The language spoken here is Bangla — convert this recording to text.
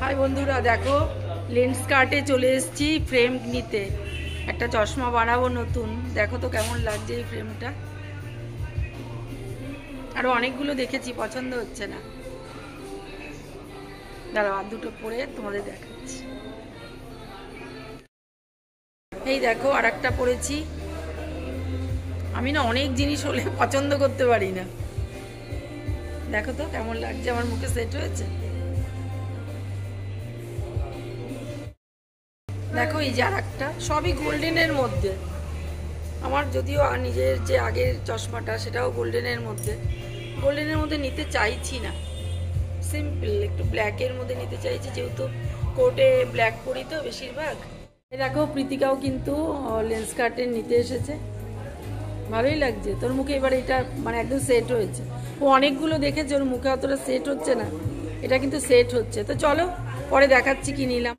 হাই বন্ধুরা, দেখো লেন্স কার্টে চলে এসেছি ফ্রেম নিতে। একটা চশমা বানাবো নতুন। দেখো তো কেমন লাগছে এই ফ্রেমটা। আরো অনেকগুলো দেখেছি, পছন্দ হচ্ছে না। দাঁড়াও আর দুটো পরে তোমাদের দেখাচ্ছি। এই দেখো আর একটা পরেছি। আমি না অনেক জিনিস হলে পছন্দ করতে পারি না। দেখো তো কেমন লাগছে, আমার মুখে সেট হয়েছে। দেখো এই যে আর একটা, সবই গোল্ডেনের মধ্যে। আমার যদিও নিজের যে আগের চশমাটা সেটাও গোল্ডেনের মধ্যে নিতে চাইছি না। সিম্পল একটু ব্ল্যাকের মধ্যে নিতে চাইছি, যেহেতু কোর্টে ব্ল্যাক পরি তো বেশিরভাগ। দেখো প্রীতিকাও কিন্তু লেন্স কার্টের নিতে এসেছে। ভালোই লাগছে তোর মুখে এবার এটা, মানে একদম সেট হয়েছে। ও অনেকগুলো দেখেছে, ওর মুখে অতটা সেট হচ্ছে না, এটা কিন্তু সেট হচ্ছে। তো চলো পরে দেখাচ্ছি কি নিলাম।